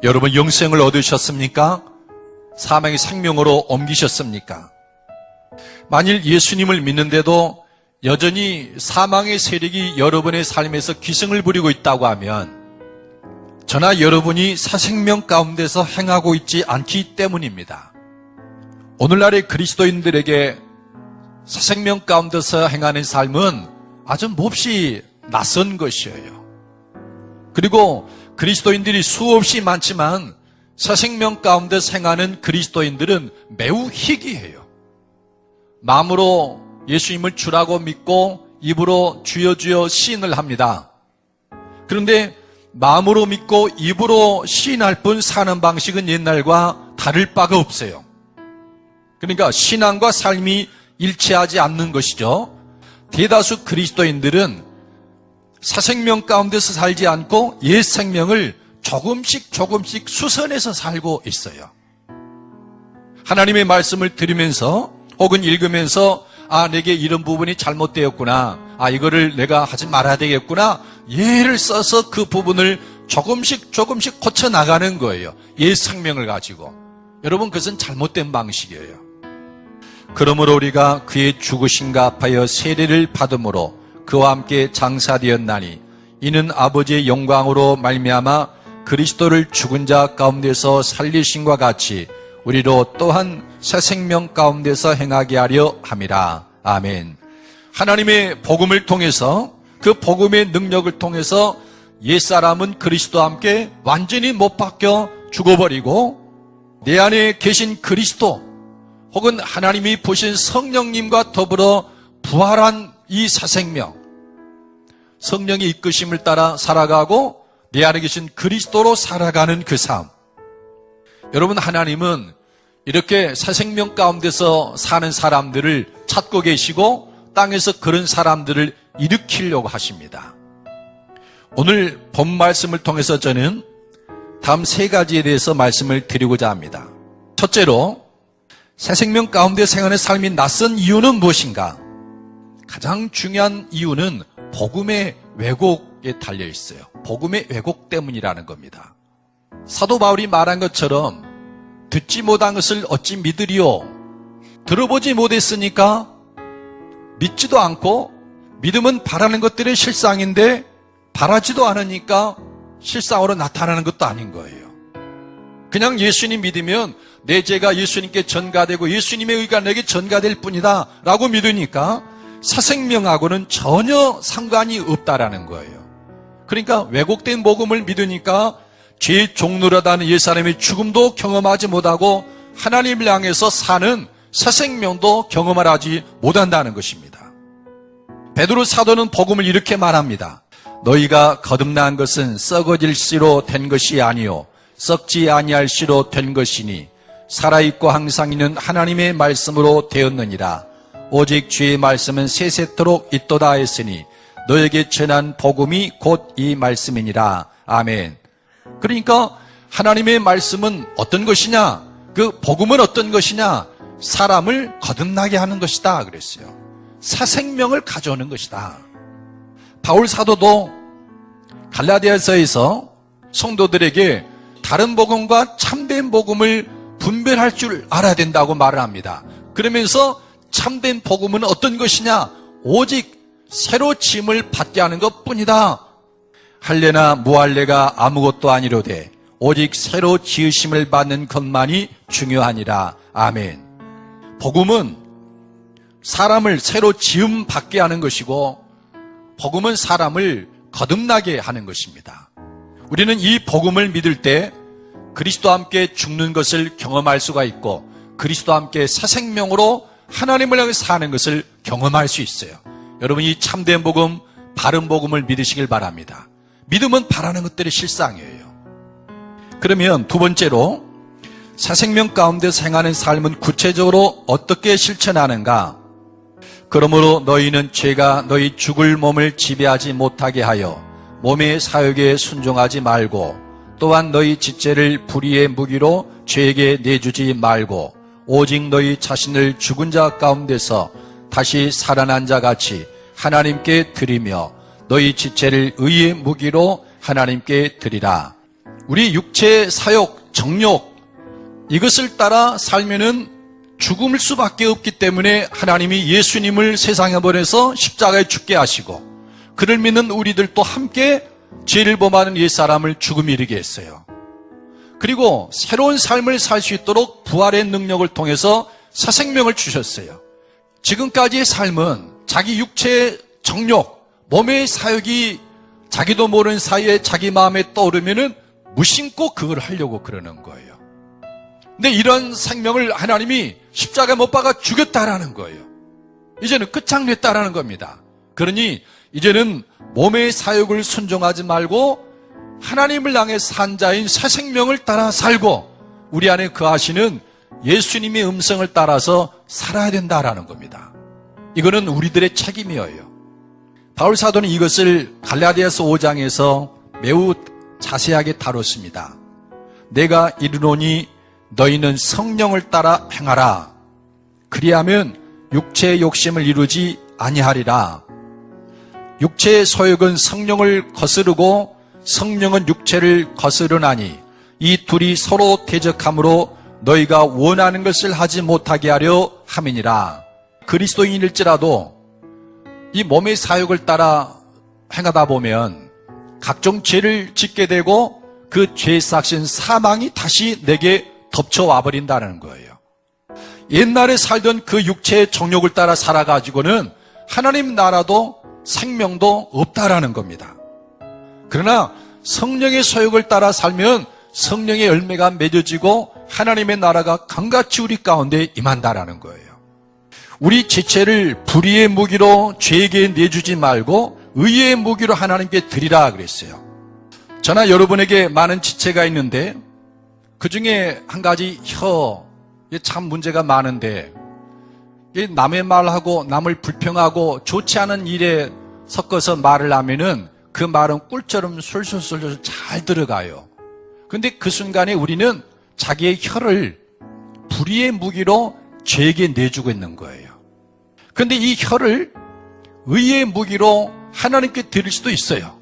여러분 영생을 얻으셨습니까? 사망의 생명으로 옮기셨습니까? 만일 예수님을 믿는데도 여전히 사망의 세력이 여러분의 삶에서 기승을 부리고 있다고 하면 저나 여러분이 새 생명 가운데서 행하고 있지 않기 때문입니다. 오늘날의 그리스도인들에게 새 생명 가운데서 행하는 삶은 아주 몹시 낯선 것이에요. 그리고 그리스도인들이 수없이 많지만 새 생명 가운데서 행하는 그리스도인들은 매우 희귀해요. 마음으로 예수님을 주라고 믿고 입으로 주여 주여 시인을 합니다. 그런데 마음으로 믿고 입으로 시인할 뿐 사는 방식은 옛날과 다를 바가 없어요. 그러니까 신앙과 삶이 일치하지 않는 것이죠. 대다수 그리스도인들은 새 생명 가운데서 살지 않고 옛 생명을 조금씩 수선해서 살고 있어요. 하나님의 말씀을 들으면서 혹은 읽으면서 내게 이런 부분이 잘못되었구나. 이거를 내가 하지 말아야 되겠구나. 예를 써서 그 부분을 조금씩 고쳐나가는 거예요. 옛 생명을 가지고. 여러분, 그것은 잘못된 방식이에요. 그러므로 우리가 그의 죽으심과 합하여 세례를 받음으로 그와 함께 장사되었나니 이는 아버지의 영광으로 말미암아 그리스도를 죽은 자 가운데서 살리심과 같이 우리로 또한 새 생명 가운데서 행하게 하려 함이라. 아멘. 하나님의 복음을 통해서 그 복음의 능력을 통해서 옛사람은 그리스도와 함께 완전히 못 박혀 죽어버리고 내 안에 계신 그리스도 혹은 하나님이 보신 성령님과 더불어 부활한 이 새 생명, 성령의 이끄심을 따라 살아가고 내 안에 계신 그리스도로 살아가는 그 삶. 여러분, 하나님은 이렇게 새 생명 가운데서 사는 사람들을 찾고 계시고 땅에서 그런 사람들을 일으키려고 하십니다. 오늘 본 말씀을 통해서 저는 다음 세 가지에 대해서 말씀을 드리고자 합니다. 첫째로, 새 생명 가운데 생활하는 삶이 낯선 이유는 무엇인가? 가장 중요한 이유는 복음의 왜곡에 달려 있어요. 복음의 왜곡 때문이라는 겁니다. 사도 바울이 말한 것처럼 듣지 못한 것을 어찌 믿으리요? 들어보지 못했으니까 믿지도 않고, 믿음은 바라는 것들의 실상인데 바라지도 않으니까 실상으로 나타나는 것도 아닌 거예요. 그냥 예수님 믿으면 내 죄가 예수님께 전가되고 예수님의 의가 내게 전가될 뿐이다 라고 믿으니까 새 생명하고는 전혀 상관이 없다라는 거예요. 그러니까 왜곡된 복음을 믿으니까 죄의 종노릇하는 옛사람의 죽음도 경험하지 못하고 하나님을 향해서 사는 새 생명도 경험을 하지 못한다는 것입니다. 베드로 사도는 복음을 이렇게 말합니다. 너희가 거듭난 것은 썩어질 씨로 된 것이 아니요 썩지 아니할 씨로 된 것이니 살아있고 항상 있는 하나님의 말씀으로 되었느니라. 오직 주의 말씀은 세세토록 있도다 했으니 너에게 전한 복음이 곧 이 말씀이니라. 아멘. 그러니까 하나님의 말씀은 어떤 것이냐? 그 복음은 어떤 것이냐? 사람을 거듭나게 하는 것이다 그랬어요. 새 생명을 가져오는 것이다. 바울 사도도 갈라디아서에서 성도들에게 다른 복음과 참된 복음을 분별할 줄 알아야 된다고 말을 합니다. 그러면서 참된 복음은 어떤 것이냐? 오직 새로 지음을 받게 하는 것뿐이다. 할례나 무할례가 아무것도 아니로되 오직 새로 지으심을 받는 것만이 중요하니라. 아멘. 복음은 사람을 새로 지음 받게 하는 것이고 복음은 사람을 거듭나게 하는 것입니다. 우리는 이 복음을 믿을 때 그리스도와 함께 죽는 것을 경험할 수가 있고 그리스도와 함께 새 생명으로 하나님을 향해 사는 것을 경험할 수 있어요. 여러분, 이 참된 복음, 바른 복음을 믿으시길 바랍니다. 믿음은 바라는 것들의 실상이에요. 그러면 두 번째로, 새 생명 가운데 행하는 삶은 구체적으로 어떻게 실천하는가? 그러므로 너희는 죄가 너희 죽을 몸을 지배하지 못하게 하여 몸의 사욕에 순종하지 말고 또한 너희 지체를 불의의 무기로 죄에게 내주지 말고 오직 너희 자신을 죽은 자 가운데서 다시 살아난 자 같이 하나님께 드리며 너희 지체를 의의 무기로 하나님께 드리라. 우리 육체의 사욕, 정욕 이것을 따라 살면은 죽음일 수밖에 없기 때문에 하나님이 예수님을 세상에 보내서 십자가에 죽게 하시고 그를 믿는 우리들도 함께 죄를 범하는 옛사람을 죽음에 이르게 했어요. 그리고 새로운 삶을 살 수 있도록 부활의 능력을 통해서 새 생명을 주셨어요. 지금까지의 삶은 자기 육체의 정욕, 몸의 사욕이 자기도 모르는 사이에 자기 마음에 떠오르면은 무심코 그걸 하려고 그러는 거예요. 근데 이런 생명을 하나님이 십자가에 못 박아 죽였다라는 거예요. 이제는 끝장냈다라는 겁니다. 그러니 이제는 몸의 사욕을 순종하지 말고 하나님을 향해 산 자인 새 생명을 따라 살고 우리 안에 거하시는 예수님의 음성을 따라서 살아야 된다라는 겁니다. 이거는 우리들의 책임이에요. 바울 사도는 이것을 갈라디아서 5장에서 매우 자세하게 다뤘습니다. 내가 이르노니 너희는 성령을 따라 행하라. 그리하면 육체의 욕심을 이루지 아니하리라. 육체의 소욕은 성령을 거스르고 성령은 육체를 거스르나니 이 둘이 서로 대적함으로 너희가 원하는 것을 하지 못하게 하려 함이니라. 그리스도인일지라도 이 몸의 사욕을 따라 행하다 보면 각종 죄를 짓게 되고 그 죄의 삭신 사망이 다시 내게 덮쳐와 버린다는 거예요. 옛날에 살던 그 육체의 정욕을 따라 살아가지고는 하나님 나라도 생명도 없다라는 겁니다. 그러나 성령의 소욕을 따라 살면 성령의 열매가 맺어지고 하나님의 나라가 강같이 우리 가운데 임한다라는 거예요. 우리 지체를 불의의 무기로 죄에게 내주지 말고 의의 무기로 하나님께 드리라 그랬어요. 저나 여러분에게 많은 지체가 있는데 그 중에 한 가지 참 문제가 많은데 남의 말하고 남을 불평하고 좋지 않은 일에 섞어서 말을 하면은 그 말은 꿀처럼 술술술 잘 들어가요. 근데 그 순간에 우리는 자기의 혀를 불의의 무기로 죄에게 내주고 있는 거예요. 근데 이 혀를 의의 무기로 하나님께 드릴 수도 있어요.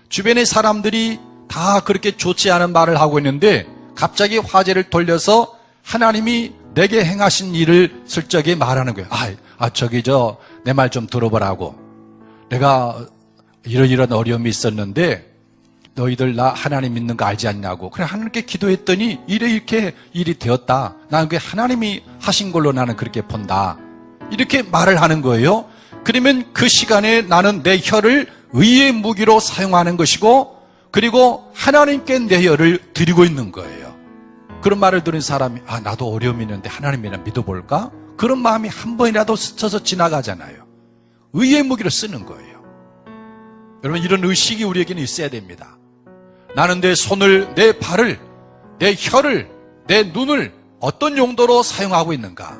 주변의 사람들이 다 그렇게 좋지 않은 말을 하고 있는데 갑자기 화제를 돌려서 하나님이 내게 행하신 일을 슬쩍이 말하는 거예요. 내 말 좀 들어보라고. 내가 이런 어려움이 있었는데 너희들 나 하나님 믿는 거 알지 않냐고. 그래 하나님께 기도했더니 이렇게 일이 되었다. 나는 그게 하나님이 하신 걸로 나는 그렇게 본다. 이렇게 말을 하는 거예요. 그러면 그 시간에 나는 내 혀를 의의 무기로 사용하는 것이고 그리고 하나님께 내 혀를 드리고 있는 거예요. 그런 말을 들은 사람이 나도 어려움이 있는데 하나님이나 믿어볼까? 그런 마음이 한 번이라도 스쳐서 지나가잖아요. 의의 무기로 쓰는 거예요. 여러분 이런 의식이 우리에게는 있어야 됩니다. 나는 내 손을, 내 발을, 내 혀를, 내 눈을 어떤 용도로 사용하고 있는가?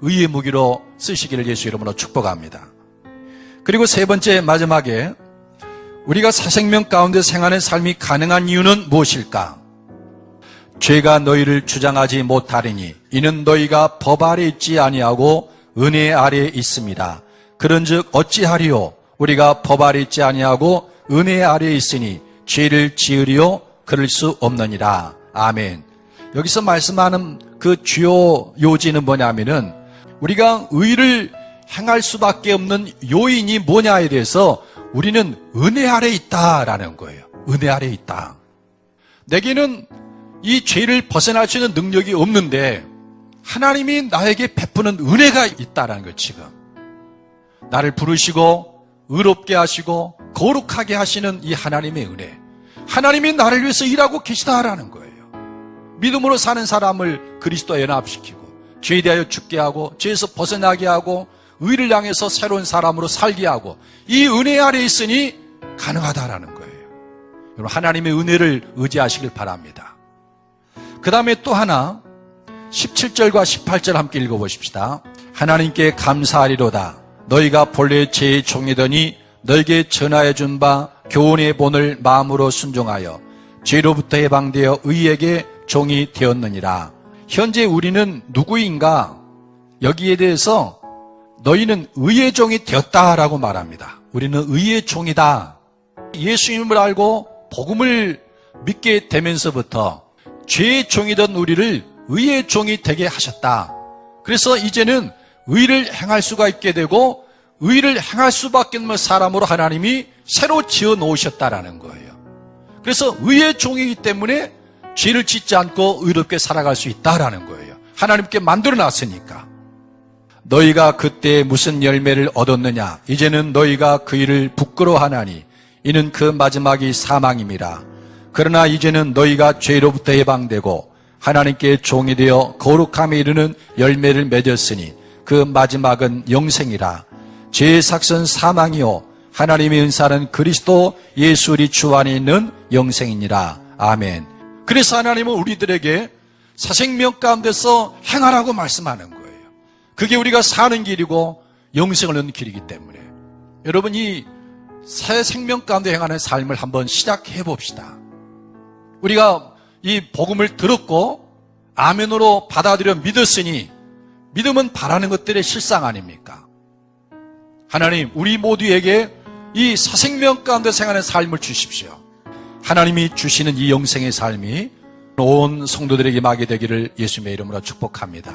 의의 무기로 쓰시기를 예수 이름으로 축복합니다. 그리고 세 번째 마지막에 우리가 새 생명 가운데 생하는 삶이 가능한 이유는 무엇일까? 죄가 너희를 주장하지 못하리니 이는 너희가 법 아래 있지 아니하고 은혜 아래에 있습니다. 그런즉 어찌하리요? 우리가 법 아래 있지 아니하고 은혜 아래에 있으니 죄를 지으리요? 그럴 수 없느니라. 아멘. 여기서 말씀하는 그 주요 요지는 뭐냐면은 우리가 의를 행할 수밖에 없는 요인이 뭐냐에 대해서 우리는 은혜 아래에 있다라는 거예요. 은혜 아래에 있다. 내게는 이 죄를 벗어날 수 있는 능력이 없는데 하나님이 나에게 베푸는 은혜가 있다라는 거예요. 지금 나를 부르시고 의롭게 하시고 거룩하게 하시는 이 하나님의 은혜, 하나님이 나를 위해서 일하고 계시다라는 거예요. 믿음으로 사는 사람을 그리스도와 연합시키고 죄에 대하여 죽게 하고 죄에서 벗어나게 하고 의를 향해서 새로운 사람으로 살게 하고 이 은혜 아래에 있으니 가능하다라는 거예요. 여러분 하나님의 은혜를 의지하시길 바랍니다. 그 다음에 또 하나 17절과 18절 함께 읽어보십시다. 하나님께 감사하리로다. 너희가 본래 죄의 종이더니 너에게 전하여 준 바 교훈의 본을 마음으로 순종하여 죄로부터 해방되어 의에게 종이 되었느니라. 현재 우리는 누구인가? 여기에 대해서 너희는 의의 종이 되었다라고 말합니다. 우리는 의의 종이다. 예수님을 알고 복음을 믿게 되면서부터 죄의 종이던 우리를 의의 종이 되게 하셨다. 그래서 이제는 의를 행할 수가 있게 되고 의를 행할 수밖에 없는 사람으로 하나님이 새로 지어 놓으셨다라는 거예요. 그래서 의의 종이기 때문에 죄를 짓지 않고 의롭게 살아갈 수 있다라는 거예요. 하나님께 만들어 놨으니까. 너희가 그때 무슨 열매를 얻었느냐? 이제는 너희가 그 일을 부끄러워하나니 이는 그 마지막이 사망임이라. 그러나 이제는 너희가 죄로부터 해방되고 하나님께 종이 되어 거룩함에 이르는 열매를 맺었으니 그 마지막은 영생이라. 죄의 삭은 사망이요 하나님의 은사는 그리스도 예수 우리 주 안에 있는 영생이니라. 아멘. 그래서 하나님은 우리들에게 사생명 가운데서 행하라고 말씀하는 거예요. 그게 우리가 사는 길이고 영생을 얻는 길이기 때문에 여러분 이 새 생명 가운데 행하는 삶을 한번 시작해 봅시다. 우리가 이 복음을 들었고 아멘으로 받아들여 믿었으니 믿음은 바라는 것들의 실상 아닙니까? 하나님 우리 모두에게 이 새 생명 가운데 행하는 삶을 주십시오. 하나님이 주시는 이 영생의 삶이 온 성도들에게 임하게 되기를 예수님의 이름으로 축복합니다.